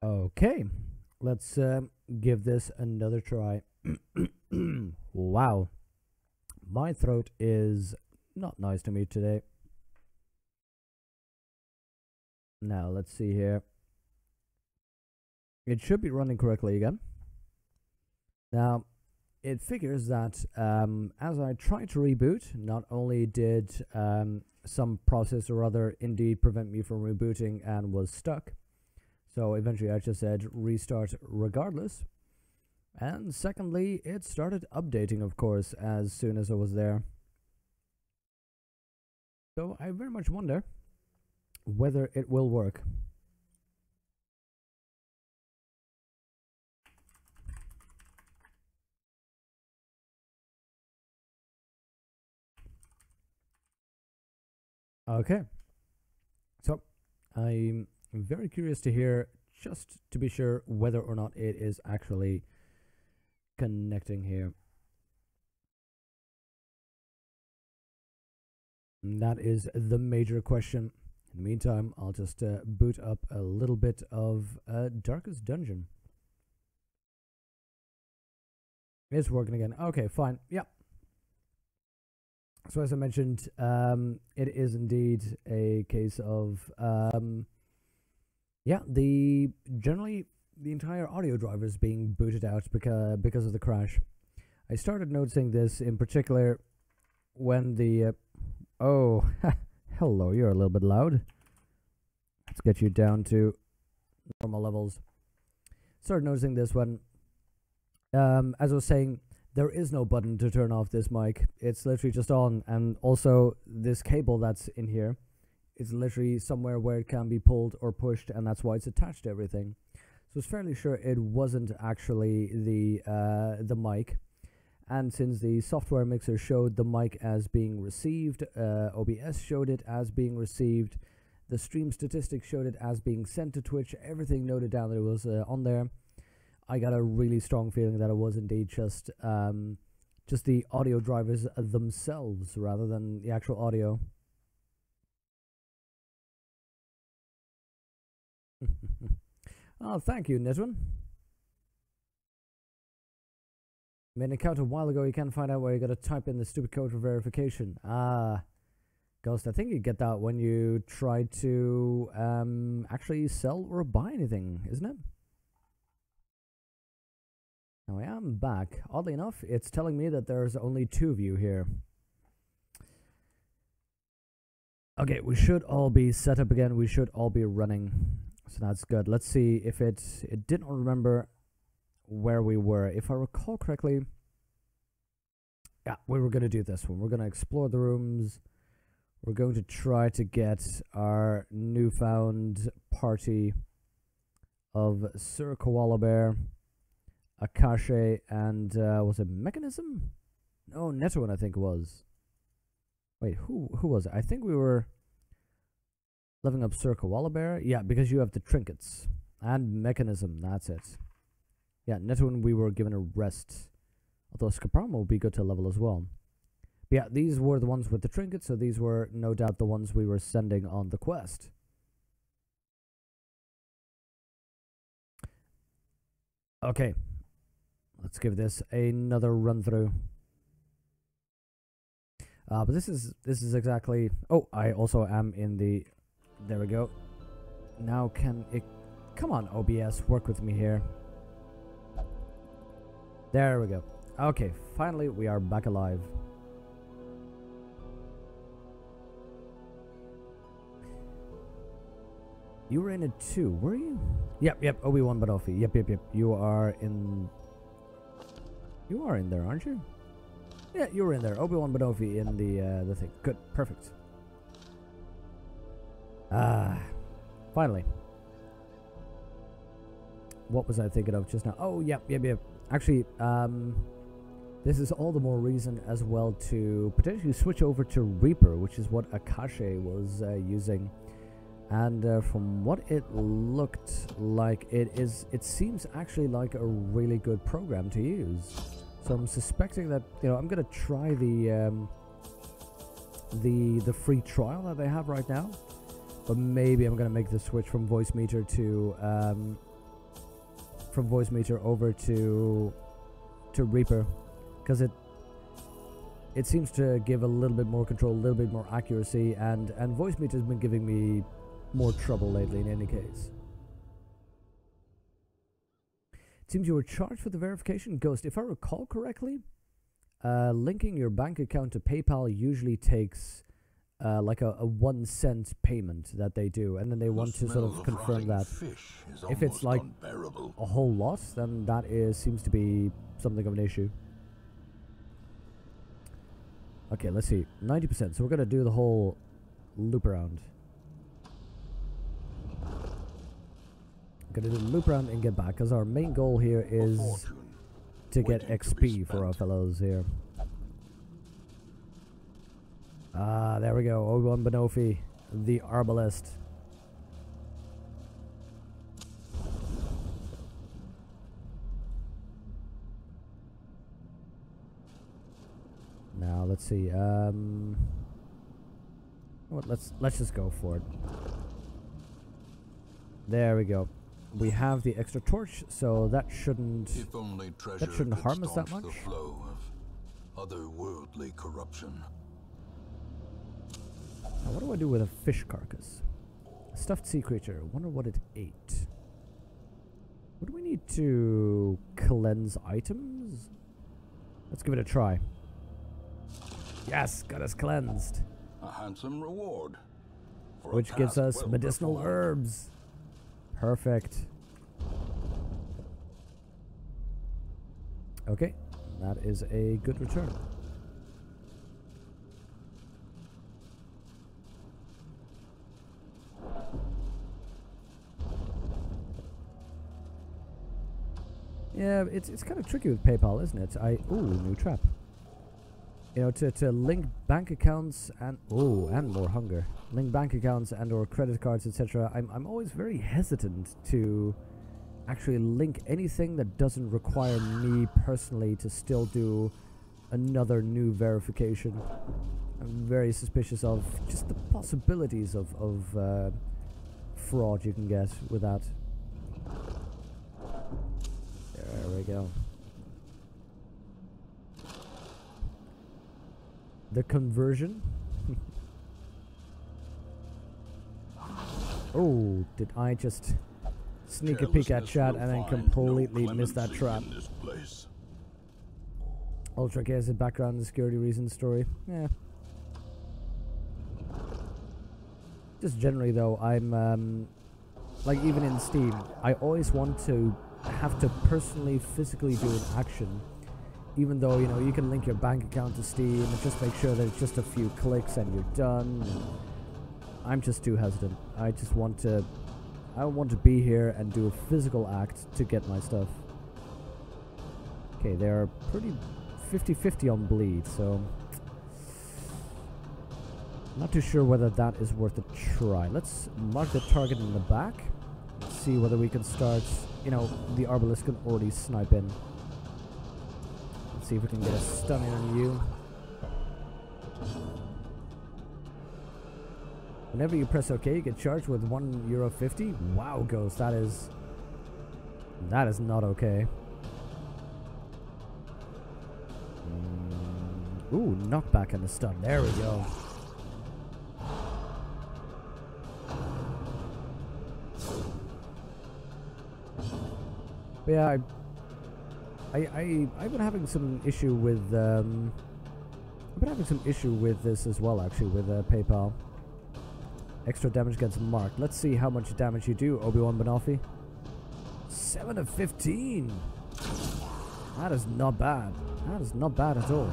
Okay, let's give this another try. Wow, my throat is not nice to me today. Now, let's see here. It should be running correctly again. Now, it figures that as I try to reboot, not only did some process or other indeed prevent me from rebooting and was stuck, so eventually I just said restart regardless. And secondly, it started updating, of course, as soon as I was there. So I very much wonder whether it will work. Okay, so I'm very curious to hear, just to be sure, whether or not it is actually connecting here. And that is the major question. In the meantime, I'll just boot up a little bit of Darkest Dungeon. It's working again. Okay, fine. Yeah. So as I mentioned, it is indeed a case of yeah, generally the entire audio driver is being booted out because of the crash. I started noticing this in particular when the oh, hello, you're a little bit loud. Let's get you down to normal levels. Started noticing this when as I was saying, there is no button to turn off this mic. It's literally just on, and also this cable that's in here is literally somewhere where it can be pulled or pushed, and that's why it's attached to everything. So it's fairly sure it wasn't actually the mic. And since the software mixer showed the mic as being received, OBS showed it as being received, the stream statistics showed it as being sent to Twitch, everything noted down that it was on there. I got a really strong feeling that it was indeed just the audio drivers themselves rather than the actual audio. Oh, thank you, Nitwin. Made an account a while ago. You can't find out where you got to type in the stupid code for verification. Ah, Ghost, I think you get that when you try to actually sell or buy anything, isn't it? Now I am back. Oddly enough, it's telling me that there's only 2 of you here. Okay, we should all be set up again. We should all be running. So that's good. Let's see if it didn't remember where we were. If I recall correctly, yeah, we were going to do this one. We're going to explore the rooms. We're going to try to get our newfound party of Sir Koala Bear, Akashe, and was it Mechanism? No, Netwin, I think it was. Wait, who was it? I think we were leveling up Sir Koala Bear. Yeah, because you have the trinkets and Mechanism. That's it. Yeah, Netwin, we were given a rest. Although Scaprama will be good to level as well. But yeah, these were the ones with the trinkets, so these were no doubt the ones we were sending on the quest. Okay, let's give this another run through. But this is exactly. Oh, I also am in the. There we go. Now can it? Come on, OBS, work with me here. There we go. Okay, finally we are back alive. You were in it too, were you? Yep, Obi-Wan Banofi. Yep. You are in there, aren't you? Yeah, you were in there. Obi-Wan Banofi in the thing. Good, perfect. Finally. What was I thinking of just now? Oh, yep. Actually, this is all the more reason as well to potentially switch over to Reaper, which is what Akashe was using. And from what it looked like, it seems actually like a really good program to use. So I'm suspecting that, you know, I'm gonna try the free trial that they have right now, but maybe I'm gonna make the switch from Voice Meter to from voice meter over to Reaper, because it seems to give a little bit more control, a little bit more accuracy, and voice meter has been giving me more trouble lately. In any case, it seems you were charged for the verification. Ghost, if I recall correctly, linking your bank account to PayPal usually takes like a 1 cent payment that they do, and then they want to sort of confirm that. If it's like a whole lot, then that seems to be something of an issue. Okay, let's see. 90%. So we're gonna do the whole loop around. Gonna do the loop around and get back, because our main goal here is to get XP for our fellows here. Ah, there we go. Obi-Wan Banofi, the Arbalist. Now let's see. Well, let's just go for it. There we go. We have the extra torch, so that shouldn't harm us that much. The flow of otherworldly corruption. Now, what do I do with a fish carcass? A stuffed sea creature. Wonder what it ate. What do we need to cleanse items? Let's give it a try. Yes, got us cleansed. A handsome reward. Which gives us medicinal herbs. Perfect. Okay, that is a good return. Yeah, it's kind of tricky with PayPal, isn't it? Ooh, new trap. You know, to link bank accounts and more hunger. Link bank accounts and or credit cards, etc. I'm always very hesitant to actually link anything that doesn't require me personally to still do another new verification. I'm very suspicious of just the possibilities of fraud you can get with that. There we go. The conversion. Oh, did I just sneak a peek at chat and then completely miss that trap? Ultra chaos background and security reasons story. Yeah. Just generally though, I'm like even in Steam, I always want to have to personally physically do an action, even though, you know, you can link your bank account to Steam and just make sure that it's just a few clicks and you're done. I'm just too hesitant. I want to be here and do a physical act to get my stuff. Okay, they're pretty 50-50 on bleed, so not too sure whether that is worth a try. Let's mark the target in the back. Let's see whether we can start, you know, the Arbalist can already snipe in. Let's see if we can get a stun in on you. Whenever you press OK, you get charged with €1.50. Wow, Ghost, that is not okay. Ooh, knockback and a stun. There we go. But yeah, I've been having some issue with this as well, actually, with PayPal. Extra damage gets marked. Let's see how much damage you do, Obi-Wan Banofi. 7 of 15. That is not bad. That is not bad at all.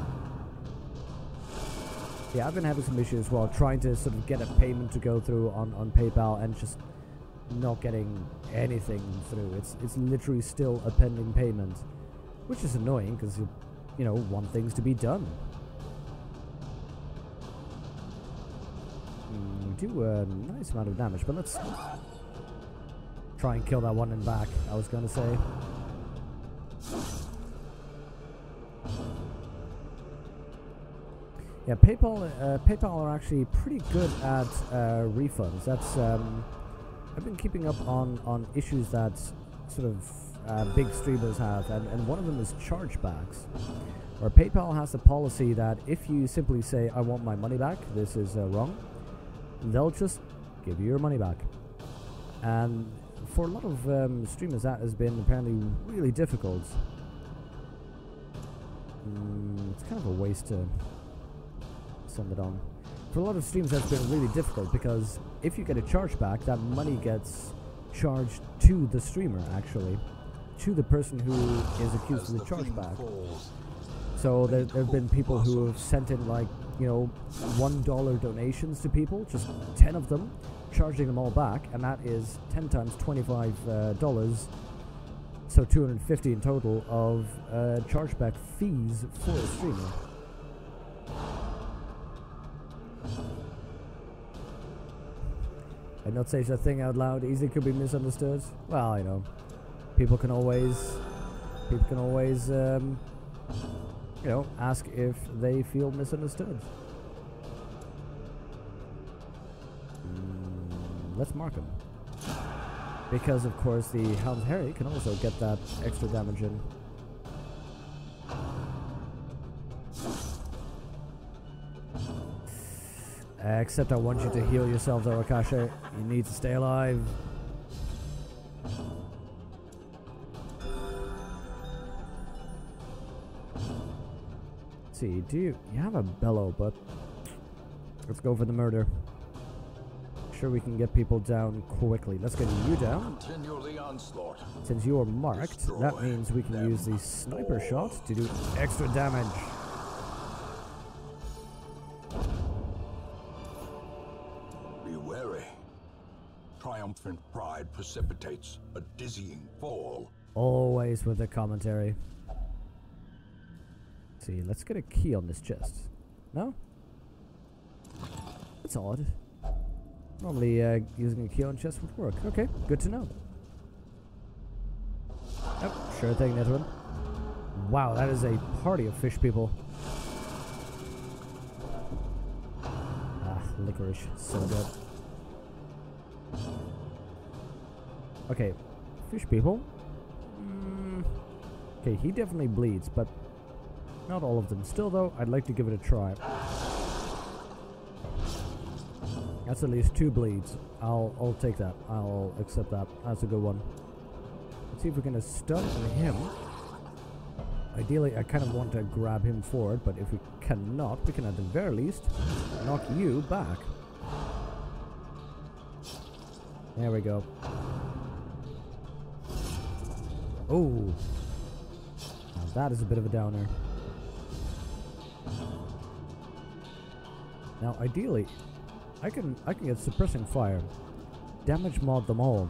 Yeah, I've been having some issues while trying to sort of get a payment to go through on PayPal and just not getting anything through. It's literally still a pending payment, which is annoying because you know, want things to be done. We do a nice amount of damage, but let's try and kill that one in back, I was going to say. Yeah, PayPal are actually pretty good at refunds. That's I've been keeping up on issues that sort of big streamers have, and one of them is chargebacks. Or PayPal has a policy that if you simply say, I want my money back, this is wrong, they'll just give you your money back. And for a lot of streamers, that has been apparently really difficult. It's kind of a waste to send it on. For a lot of streams, that's been really difficult because if you get a chargeback, that money gets charged to the streamer, actually, to the person who is accused of the chargeback. So there have been people who have sent in, like, you know, $1 donations to people, just 10 of them, charging them all back, and that is 10 times $25, so 250 in total of chargeback fees for a streamer. I'd not say such a thing out loud. Easily could be misunderstood. Well, you know, people can always, you know, ask if they feel misunderstood. Let's mark him. Because, of course, the Hound Harry can also get that extra damage in. Except I want you to heal yourself, though, Akasha. You need to stay alive. Let's see, you have a bellow, but let's go for the murder. Sure, we can get people down quickly. Let's get you down. Continue the onslaught. Since you are marked, that means we can use the sniper shot to do extra damage. Be wary. Triumphant pride precipitates a dizzying fall. Always with the commentary. Let's see, let's get a key on this chest. No? That's odd. Normally, using a key on chest would work. Okay, good to know. Yep, sure thing, Nitwin. Wow, that is a party of fish people. Ah, licorice. So good. Okay, fish people. Okay, he definitely bleeds, but not all of them. Still, though, I'd like to give it a try. That's at least 2 bleeds. I'll take that. I'll accept that. That's a good one. Let's see if we can stun him. Ideally, I kind of want to grab him forward, but if we cannot, we can at the very least knock you back. There we go. Oh, now that is a bit of a downer. Now, ideally, I can get suppressing fire, damage mod them all,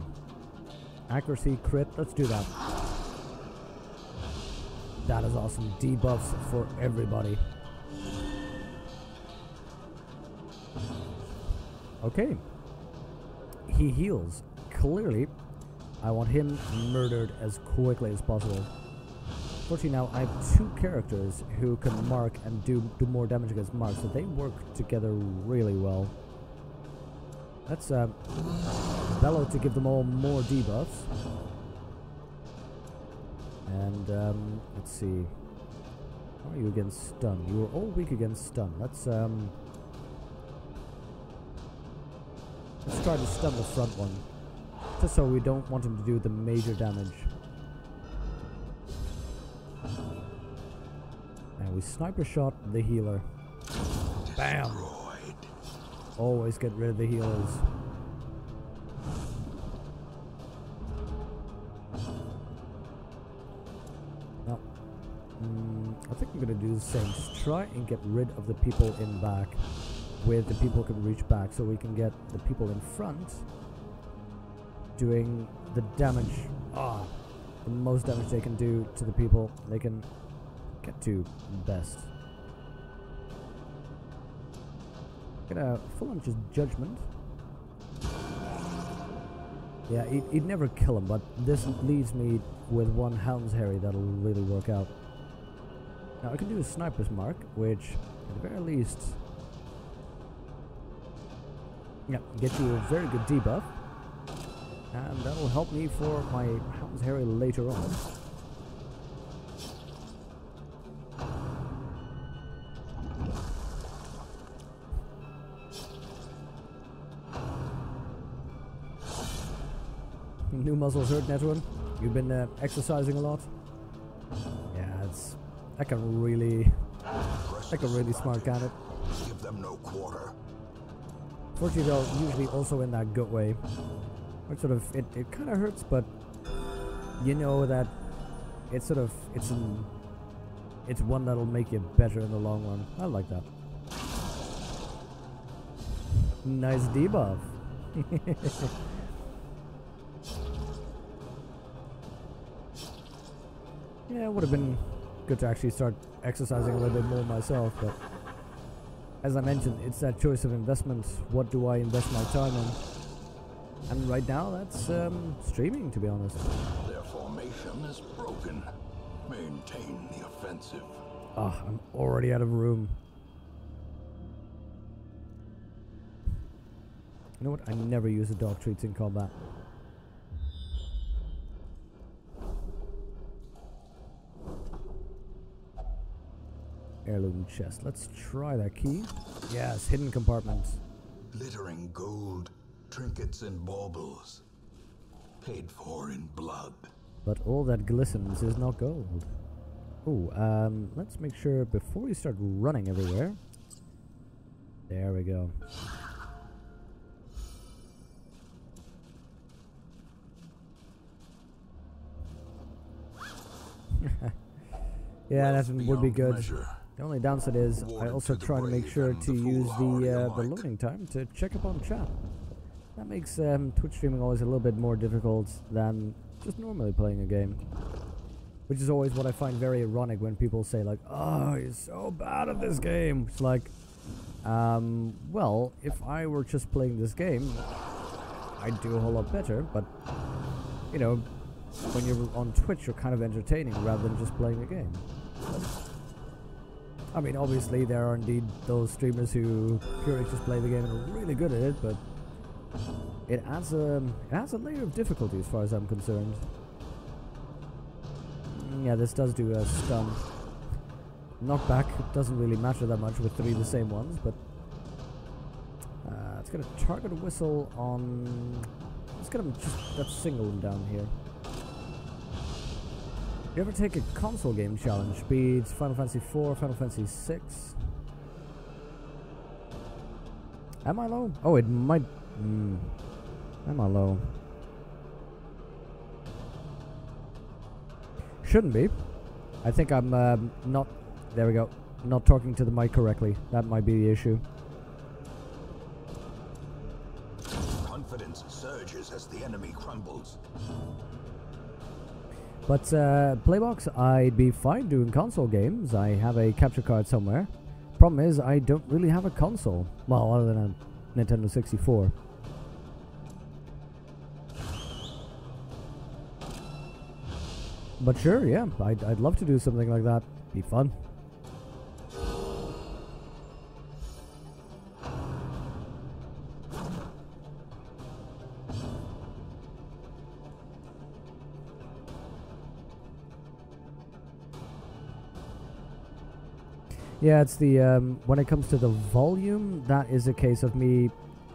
accuracy, crit. Let's do that. That is awesome. Debuffs for everybody. Okay, he heals. Clearly, I want him murdered as quickly as possible. Fortunately, now I have 2 characters who can mark and do more damage against marks, so they work together really well. Let's bellow to give them all more debuffs. And let's see. How are you against stun? You were all weak against stun. Let's try to stun the front one, just so we don't want him to do the major damage. And we sniper shot the healer. Bam! Always get rid of the healers. No. I think I'm going to do the same. Just try and get rid of the people in back with the people who can reach back, so we can get the people in front doing the damage. The most damage they can do to the people they can get to best. Gonna full on just judgment. Yeah, he'd never kill him, but this leaves me with 1 Hound's Harry that'll really work out. Now I can do a sniper's mark, which at the very least, yeah, get you a very good debuff. and that'll help me for my Hound's Harry later on. New muscles hurt, Netwin? You've been exercising a lot? Yeah, it's like a really smart candidate. Give them no quarter. Fortunately, though, usually also in that good way. It sort of it kind of hurts, but you know that it's one that'll make you better in the long run. I like that. Nice debuff. Yeah, it would have been good to actually start exercising a little bit more myself, but as I mentioned, it's that choice of investment. What do I invest my time in? And right now, that's streaming, to be honest. Their formation is broken. Maintain the offensive. Ah, I'm already out of room. You know what? I never use the dog treats in combat. Heirloom chest. Let's try that key. Yes, hidden compartments. Glittering gold, trinkets and baubles. Paid for in blood. But all that glistens is not gold. Oh, let's make sure before we start running everywhere. There we go. Yeah, that would be good. The only downside is I also try to make sure to use the loading time to check up on chat. That makes Twitch streaming always a little bit more difficult than just normally playing a game. Which is always what I find very ironic when people say like, "Oh, you're so bad at this game." It's like, well, if I were just playing this game, I'd do a whole lot better. But, you know, when you're on Twitch, you're kind of entertaining rather than just playing a game. I mean, obviously there are indeed those streamers who purely just play the game and are really good at it, but it adds a layer of difficulty as far as I'm concerned. Yeah, this does do a stun. Knockback doesn't really matter that much with 3 the same ones, but it's gonna target a whistle on. Let's get him let's single him down here. You ever take a console game challenge? Beats Final Fantasy 4, Final Fantasy 6. Am I low? Oh, it might. Am I low? Shouldn't be. I think I'm not. There we go. Not talking to the mic correctly. That might be the issue. Confidence surges as the enemy crumbles. But Playbox, I'd be fine doing console games. I have a capture card somewhere. Problem is, I don't really have a console. Well, other than a Nintendo 64. But sure, yeah, I'd love to do something like that. Be fun. Yeah, it's the, when it comes to the volume, that is a case of me,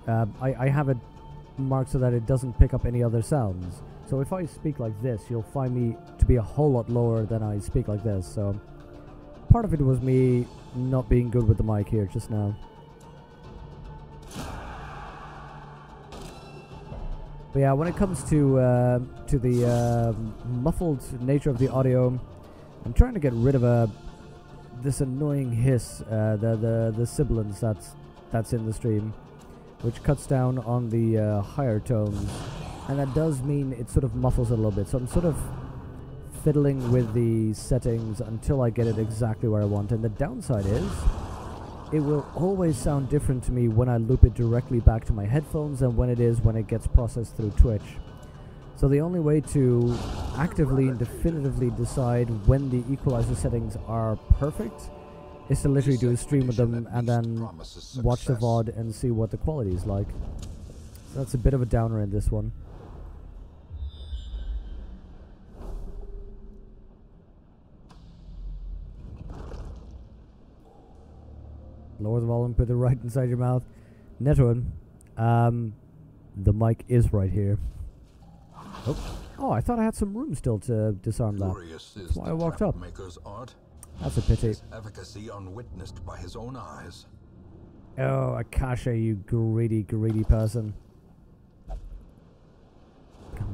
I have it marked so that it doesn't pick up any other sounds. So if I speak like this, you'll find me to be a whole lot lower than I speak like this, so part of it was me not being good with the mic here just now. But yeah, when it comes to the muffled nature of the audio, I'm trying to get rid of this annoying hiss, the sibilance that's in the stream, which cuts down on the higher tones, and that does mean it sort of muffles it a little bit. So I'm sort of fiddling with the settings until I get it exactly where I want. And the downside is, it will always sound different to me when I loop it directly back to my headphones than when it gets processed through Twitch. So the only way to actively and definitively decide when the equalizer settings are perfect is to literally do a stream with them and then watch the VOD and see what the quality is like. So that's a bit of a downer in this one. Lower the volume, put it right inside your mouth. Netwin, the mic is right here. Oh, I thought I had some room still to disarm that. That's why I walked up. Art. That's a pity. His efficacy unwitnessed by his own eyes. Oh, Akasha, you greedy, greedy person.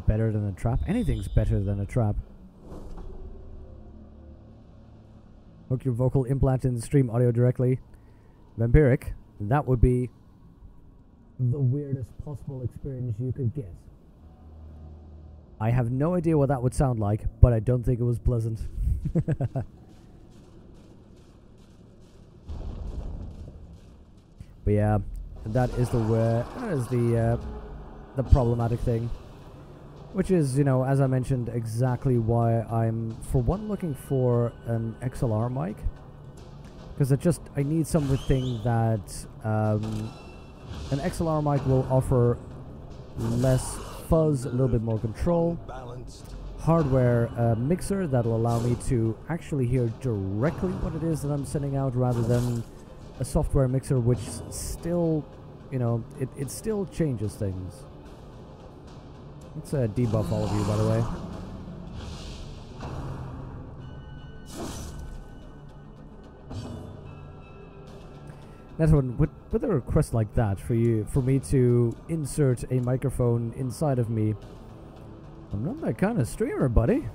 Better than a trap? Anything's better than a trap. Hook your vocal implant in the stream audio directly. Vampiric, that would be the weirdest possible experience you could get. I have no idea what that would sound like, but I don't think it was pleasant. But yeah, that is the problematic thing. Which is, you know, as I mentioned, exactly why I'm, for one, looking for an XLR mic. Because I need something that an XLR mic will offer less fuzz, a little bit more control. Hardware mixer that'll allow me to actually hear directly what it is that I'm sending out, rather than a software mixer which still, you know, it still changes things. Let's debuff all of you, by the way. That's with a request like that for me to insert a microphone inside of me. I'm not that kind of streamer, buddy.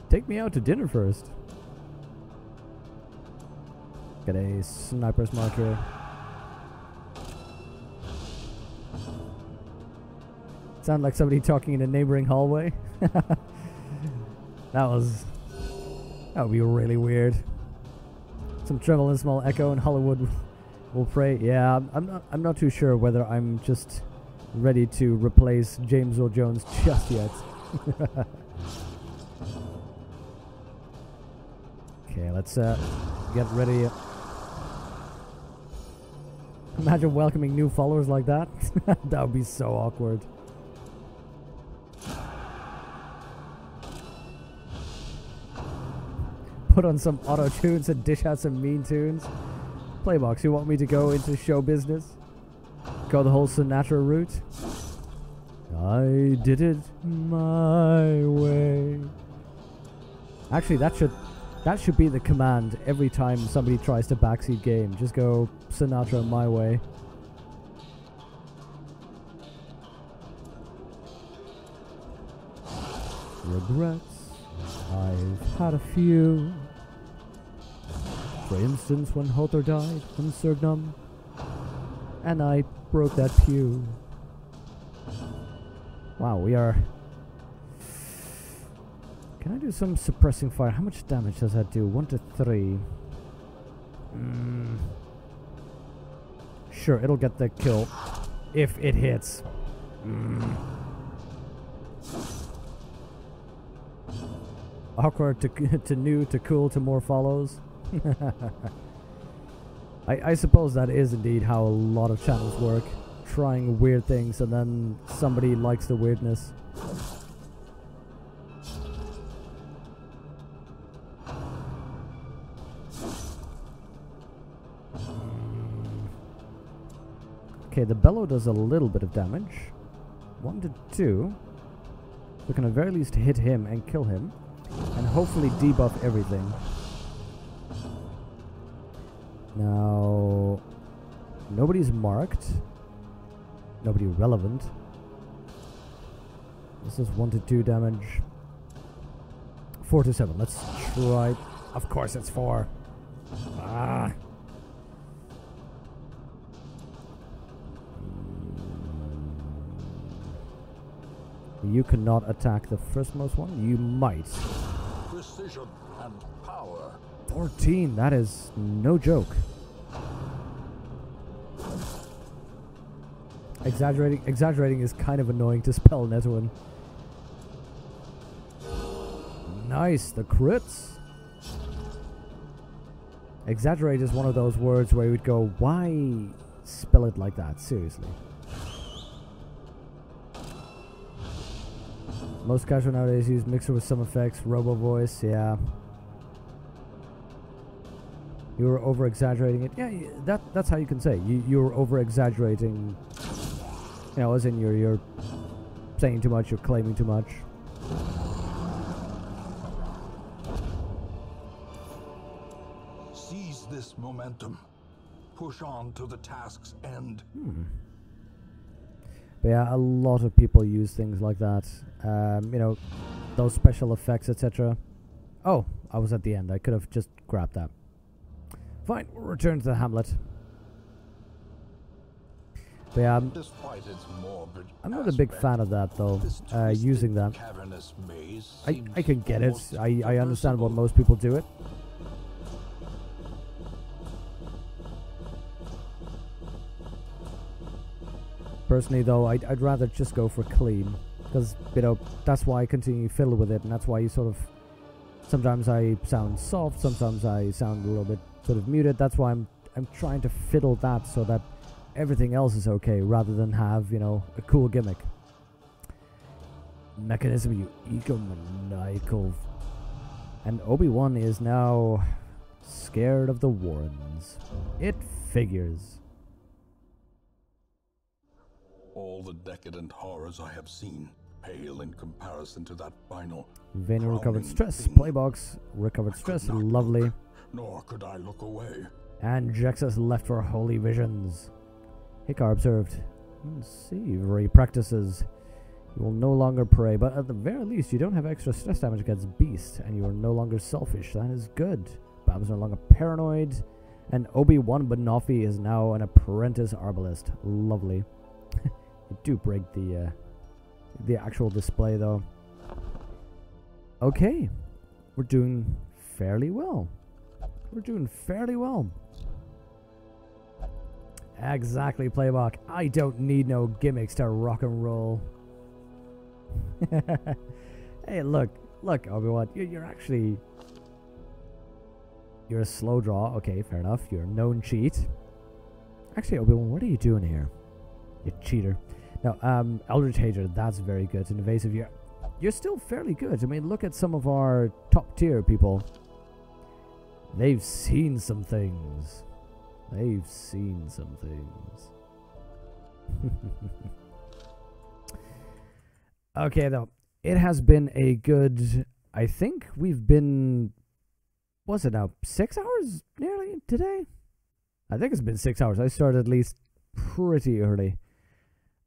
Take me out to dinner first. Got a sniper's mark here. Sound like somebody talking in a neighboring hallway. That would be really weird. Some treble and small echo, and Hollywood will pray. Yeah, I'm not too sure whether I'm just ready to replace James Earl Jones just yet. Okay, let's get ready. Imagine welcoming new followers like that. That would be so awkward. Put on some auto tunes and dish out some mean tunes. Playbox, you want me to go into show business? Go the whole Sinatra route? I did it my way. Actually, that should be the command every time somebody tries to backseat game. Just go Sinatra my way. Regrets, I've had a few. For instance, when Hother died from Sergnum, and I broke that pew. Wow, we are... Can I do some suppressing fire? How much damage does that do? 1 to 3. Sure, it'll get the kill. If it hits. Awkward to new to cool to more follows. I suppose that is indeed how a lot of channels work. Trying weird things and then somebody likes the weirdness. Okay, the bellow does a little bit of damage. 1 to 2. We can at very least hit him and kill him. And hopefully debuff everything. Now... Nobody's marked. Nobody relevant. This is 1 to 2 damage. 4 to 7. Let's try... Of course it's 4. Ah... You cannot attack the firstmost one. You might. Precision and power. 14. That is no joke. Exaggerating is kind of annoying to spell, Netwin. Nice, the crits. Exaggerate is one of those words where you would go, why spell it like that? Seriously. Most casual nowadays use mixer with some effects, robo voice, yeah. You were over-exaggerating it. Yeah, that's how you can say. You were over-exaggerating, you know, as in you're saying too much, you're claiming too much. Seize this momentum. Push on to the task's end. But yeah, a lot of people use things like that. You know, those special effects, etc. Oh, I was at the end. I could have just grabbed that. Fine, we'll return to the hamlet. But yeah, I'm not a big fan of that though, using that. I can get it. I understand why most people do it. Personally though, I'd rather just go for clean. Because, you know, that's why I continue to fiddle with it, and that's why you sort of... Sometimes I sound soft, sometimes I sound a little bit sort of muted. That's why I'm trying to fiddle that so that everything else is okay, rather than have, you know, a cool gimmick. Mechanism, you egomaniacal. And Obi-Wan is now scared of the Warrens. It figures. All the decadent horrors I have seen pale in comparison to that final. Vein recovered stress. Playbox recovered stress. Lovely. Look, nor could I look away. And Jexus left for holy visions. Hikar observed. Unsavory practices. You will no longer pray, but at the very least, you don't have extra stress damage against Beast, and you are no longer selfish. That is good. Bab's no longer paranoid, and Obi-Wan Banoffee is now an apprentice arbalist. Lovely. You do break the actual display, though. Okay. We're doing fairly well. We're doing fairly well. Exactly, Playbox. I don't need no gimmicks to rock and roll. Hey, look, Obi-Wan, you're actually... You're a slow draw. Okay, fair enough. You're a known cheat. Actually, Obi-Wan, what are you doing here? You cheater. Now, Eldritch Hater, that's very good. And Evasive, you're still fairly good. I mean, look at some of our top tier people. They've seen some things. They've seen some things. Okay, though. It has been a good... I think we've been... What's it now? 6 hours nearly today? I think it's been 6 hours. I started at least pretty early.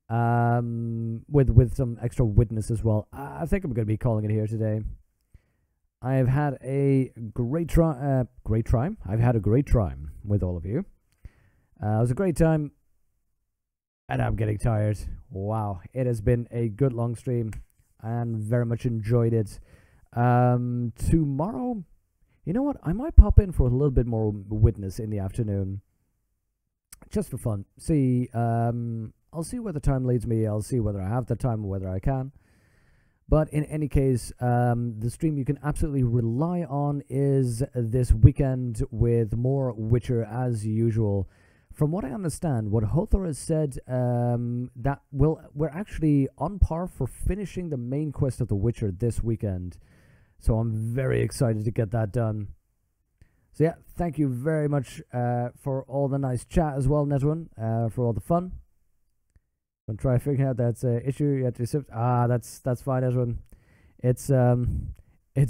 With some extra witness as well. I think I'm going to be calling it here today. I've had a great time. I've had a great time with all of you. It was a great time. And I'm getting tired. Wow. It has been a good long stream. And very much enjoyed it. Tomorrow, you know what? I might pop in for a little bit more witness in the afternoon. Just for fun. See, I'll see where the time leads me. I'll see whether I have the time or whether I can. But in any case, the stream you can absolutely rely on is this weekend with more Witcher as usual. From what I understand, what Hothor has said, that we're actually on par for finishing the main quest of The Witcher this weekend. So I'm very excited to get that done. So yeah, thank you very much for all the nice chat as well, Netwin, for all the fun. I'm trying to figure out that issue. You have to accept. That's fine, Edwin. It's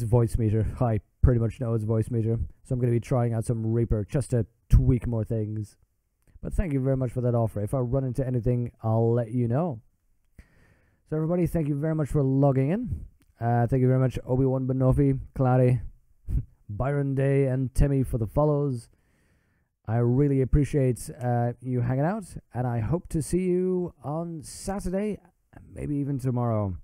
voice meter. I pretty much know it's voice meter, so I'm going to be trying out some Reaper just to tweak more things. But thank you very much for that offer. If I run into anything, I'll let you know. So everybody, thank you very much for logging in. Thank you very much, Obi-Wan Banoffee, Clary, Byron Day, and Timmy for the follows. I really appreciate you hanging out, and I hope to see you on Saturday, and maybe even tomorrow.